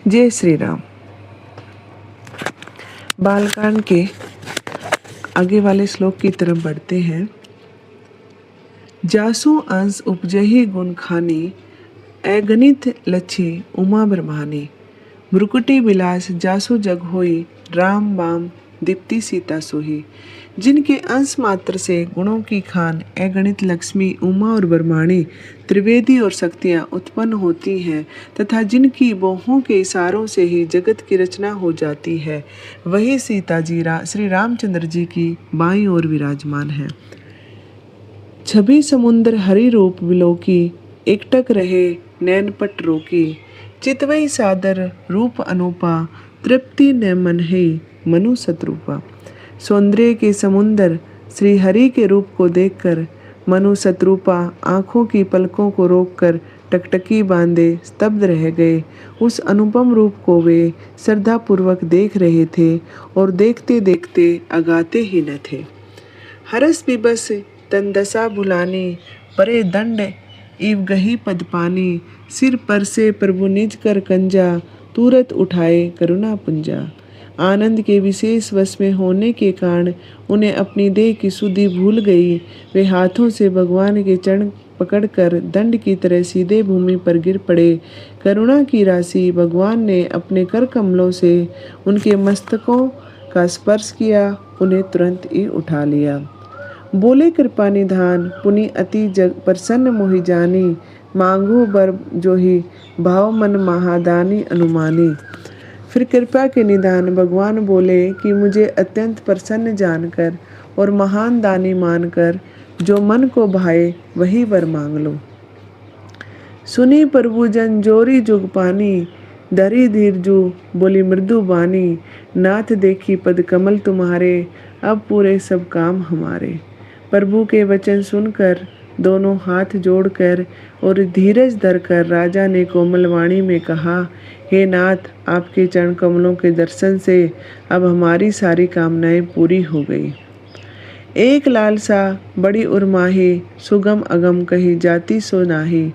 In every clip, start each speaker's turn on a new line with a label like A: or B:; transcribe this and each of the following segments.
A: जय श्री राम। बालकांड के आगे वाले श्लोक की तरफ बढ़ते हैं। जासु अंश उपजहि गुण खानी, अगणित लच्छी उमा ब्रह्मानी। भ्रुकुटी विलास जासु जग होई, राम बाम दीप्ति सीता सोही। जिनके अंश मात्र से गुणों की खान अगणित लक्ष्मी उमा और ब्रह्माणी त्रिवेदी और शक्तियाँ उत्पन्न होती हैं तथा जिनकी बाहों के इशारों से ही जगत की रचना हो जाती है, वही सीता जी श्री रामचंद्र जी की बाईं ओर विराजमान है। छवि समुद्र हरि रूप विलोकी, एकटक रहे नैन पट रोकी। चितवई सादर रूप अनूपा, तृप्ति न मन है मनु शत्रुपा। सौंदर्य के समुंदर श्री हरि के रूप को देखकर मनु शत्रुपा आंखों की पलकों को रोककर टकटकी बांधे स्तब्ध रह गए। उस अनुपम रूप को वे श्रद्धापूर्वक देख रहे थे और देखते देखते अगाते ही न थे। हरस विबस तन दशा भुलानी, परे दंड इव गही पद पानी। सिर पर से प्रभु निज कर कंजा, तुरत उठाए करुणा पुंजा। आनंद के विशेष वश में होने के कारण उन्हें अपनी देह की शुद्धि भूल गई। वे हाथों से भगवान के चरण पकड़कर दंड की तरह सीधे भूमि पर गिर पड़े। करुणा की राशि भगवान ने अपने कर कमलों से उनके मस्तकों का स्पर्श किया, उन्हें तुरंत ही उठा लिया। बोले कृपा निधान पुनि अति जग प्रसन्न मोहि जानी। मांगो बर जो ही भाव मन महादानी अनुमानी। फिर कृपा के निदान भगवान बोले कि मुझे अत्यंत प्रसन्न जानकर और महान दानी मानकर जो मन को भाए वही वर मांग लो। सुनी प्रभु जन जोरी जुग पानी, धरी धीर जू बोली मृदु बानी। नाथ देखी पद कमल तुम्हारे, अब पूरे सब काम हमारे। प्रभु के वचन सुनकर दोनों हाथ जोड़कर और धीरज धरकर राजा ने कोमल वाणी में कहा, हे नाथ, आपके चरण कमलों के दर्शन से अब हमारी सारी कामनाएं पूरी हो गई। एक लालसा बड़ी उर्माही, सुगम अगम कही जाती सो नाही।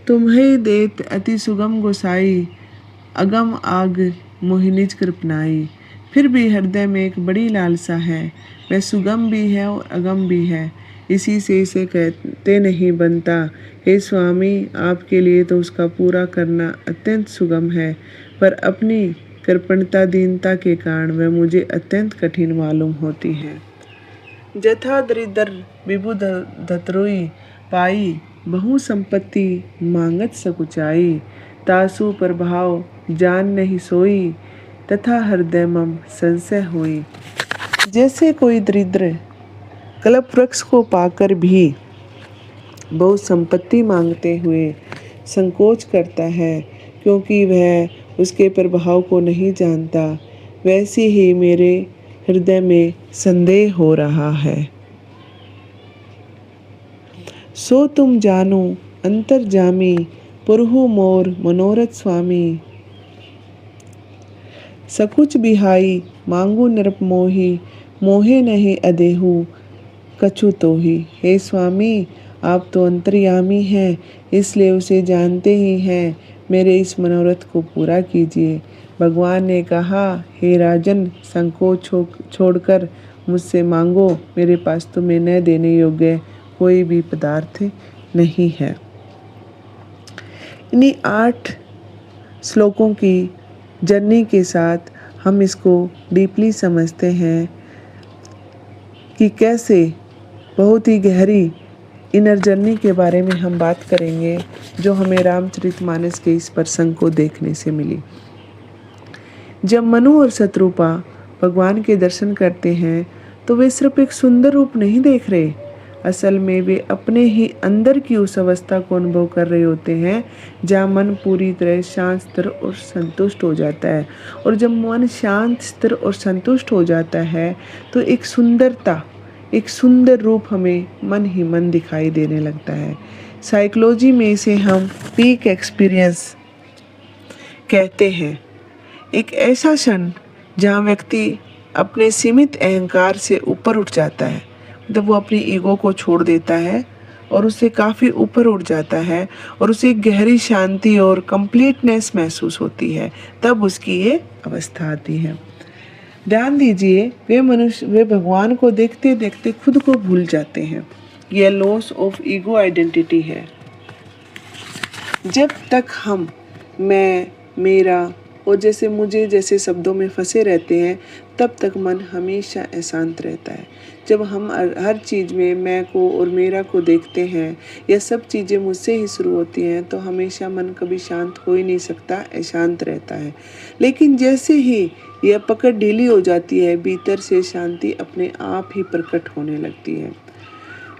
A: तुम्हें देत अति सुगम गोसाई, अगम आग मोहिनीज कृपनाई। फिर भी हृदय में एक बड़ी लालसा है, वह सुगम भी है और अगम भी है, इसी से इसे कहते नहीं बनता। हे स्वामी, आपके लिए तो उसका पूरा करना अत्यंत सुगम है, पर अपनी कृपणता दीनता के कारण वह मुझे अत्यंत कठिन मालूम होती है। जथा दरिद्र विभु धतरुई पाई, बहु संपत्ति मांगत सकुचाई। तासु प्रभाव जान नहीं सोई, तथा हृदय मम संशय हुई। जैसे कोई दरिद्र कल्प वृक्ष को पाकर भी बहुत संपत्ति मांगते हुए संकोच करता है, क्योंकि वह उसके प्रभाव को नहीं जानता, वैसे ही मेरे हृदय में संदेह हो रहा है। सो तुम जानो अंतर्जामी, पुरहु मोर मनोरथ स्वामी। सकुच बिहाई मांगू नृप मोही, मोहे नहीं अदेहु कछु तोही। हे स्वामी, आप तो अंतर्यामी हैं, इसलिए उसे जानते ही हैं। मेरे इस मनोरथ को पूरा कीजिए। भगवान ने कहा, हे राजन, संकोच छोड़कर मुझसे मांगो। मेरे पास तुम्हें न देने योग्य कोई भी पदार्थ नहीं है। इन्हीं 8 श्लोकों की जर्नी के साथ हम इसको डीपली समझते हैं कि कैसे बहुत ही गहरी इनर जर्नी के बारे में हम बात करेंगे, जो हमें रामचरितमानस के इस प्रसंग को देखने से मिली। जब मनु और शत्रुपा भगवान के दर्शन करते हैं तो वे सिर्फ एक सुंदर रूप नहीं देख रहे, असल में वे अपने ही अंदर की उस अवस्था को अनुभव कर रहे होते हैं जहाँ मन पूरी तरह शांत, स्थिर और संतुष्ट हो जाता है। और जब मन शांत, स्थिर और संतुष्ट हो जाता है तो एक सुंदरता, एक सुंदर रूप हमें मन ही मन दिखाई देने लगता है। साइकोलॉजी में इसे हम पीक एक्सपीरियंस कहते हैं। एक ऐसा क्षण जहाँ व्यक्ति अपने सीमित अहंकार से ऊपर उठ जाता है, मतलब वो अपनी ईगो को छोड़ देता है और उसे काफ़ी ऊपर उठ जाता है और उसे एक गहरी शांति और कंप्लीटनेस महसूस होती है, तब उसकी ये अवस्था आती है। ध्यान दीजिए, वे भगवान को देखते देखते खुद को भूल जाते हैं। यह लॉस ऑफ ईगो आइडेंटिटी है। जब तक हम मैं, मेरा और जैसे मुझे जैसे शब्दों में फंसे रहते हैं, तब तक मन हमेशा अशांत रहता है। जब हम हर चीज़ में मैं को और मेरा को देखते हैं, यह सब चीज़ें मुझसे ही शुरू होती हैं, तो हमेशा मन कभी शांत हो ही नहीं सकता, अशांत रहता है। लेकिन जैसे ही यह पकड़ ढीली हो जाती है, भीतर से शांति अपने आप ही प्रकट होने लगती है।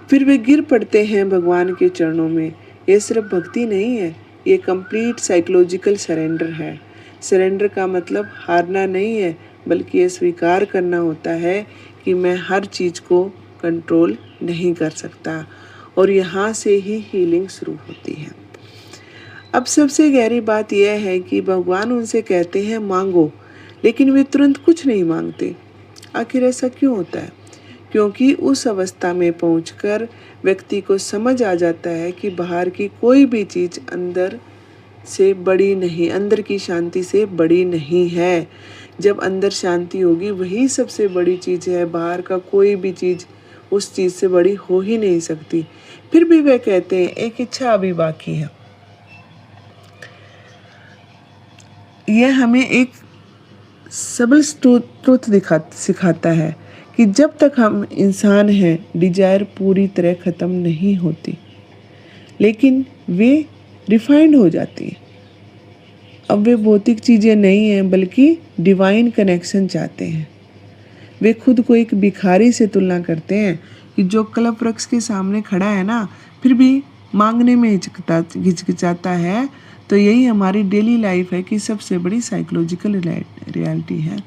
A: फिर वे गिर पड़ते हैं भगवान के चरणों में। ये सिर्फ भक्ति नहीं है, ये कंप्लीट साइकोलॉजिकल सरेंडर है। सरेंडर का मतलब हारना नहीं है, बल्कि ये स्वीकार करना होता है कि मैं हर चीज़ को कंट्रोल नहीं कर सकता, और यहाँ से ही हीलिंग शुरू होती है। अब सबसे गहरी बात यह है कि भगवान उनसे कहते हैं मांगो, लेकिन वे तुरंत कुछ नहीं मांगते। आखिर ऐसा क्यों होता है? क्योंकि उस अवस्था में पहुंचकर व्यक्ति को समझ आ जाता है कि बाहर की कोई भी चीज़ अंदर से बड़ी नहीं, अंदर की शांति से बड़ी नहीं है। जब अंदर शांति होगी, वही सबसे बड़ी चीज़ है। बाहर का कोई भी चीज़ उस चीज़ से बड़ी हो ही नहीं सकती। फिर भी वे कहते हैं एक इच्छा अभी बाकी है। यह हमें एक सबल ट्रुथ सिखाता है कि जब तक हम इंसान हैं, डिजायर पूरी तरह ख़त्म नहीं होती, लेकिन वे रिफाइंड हो जाती है। अब वे भौतिक चीज़ें नहीं हैं, बल्कि डिवाइन कनेक्शन चाहते हैं। वे खुद को एक भिखारी से तुलना करते हैं कि जो कल्प वृक्ष के सामने खड़ा है ना, फिर भी मांगने में हिचकिचाता है। तो यही हमारी डेली लाइफ है कि सबसे बड़ी साइकोलॉजिकल रियलिटी है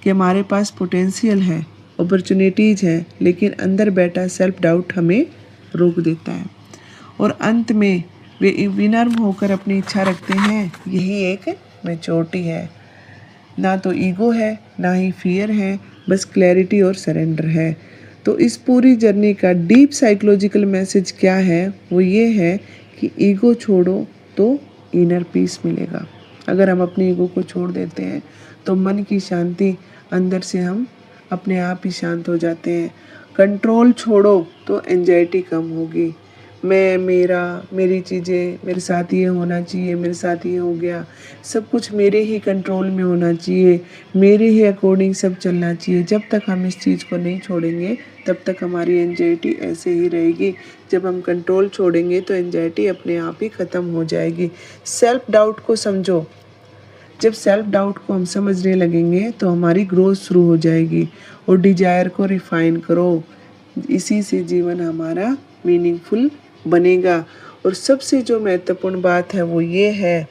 A: कि हमारे पास पोटेंशियल है, अपॉर्चुनिटीज़ हैं, लेकिन अंदर बैठा सेल्फ डाउट हमें रोक देता है। और अंत में वे विनम्र होकर अपनी इच्छा रखते हैं। यही एक मैच्योरिटी है। ना तो ईगो है, ना ही फियर है, बस क्लैरिटी और सरेंडर है। तो इस पूरी जर्नी का डीप साइकोलॉजिकल मैसेज क्या है? वो ये है कि ईगो छोड़ो तो इनर पीस मिलेगा। अगर हम अपनी ईगो को छोड़ देते हैं तो मन की शांति, अंदर से हम अपने आप ही शांत हो जाते हैं। कंट्रोल छोड़ो तो एंजाइटी कम होगी। मैं, मेरा, मेरी चीज़ें, मेरे साथ ये होना चाहिए, मेरे साथ ये हो गया, सब कुछ मेरे ही कंट्रोल में होना चाहिए, मेरे ही अकॉर्डिंग सब चलना चाहिए। जब तक हम इस चीज़ को नहीं छोड़ेंगे, तब तक हमारी एंजाइटी ऐसे ही रहेगी। जब हम कंट्रोल छोड़ेंगे तो एंजाइटी अपने आप ही ख़त्म हो जाएगी। सेल्फ डाउट को समझो। जब सेल्फ डाउट को हम समझने लगेंगे तो हमारी ग्रोथ शुरू हो जाएगी। और डिजायर को रिफाइन करो, इसी से जीवन हमारा मीनिंगफुल बनेगा। और सबसे जो महत्वपूर्ण बात है वो ये है,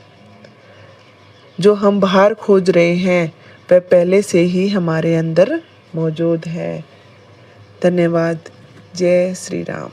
A: जो हम बाहर खोज रहे हैं वह पहले से ही हमारे अंदर मौजूद है। धन्यवाद। जय श्री राम।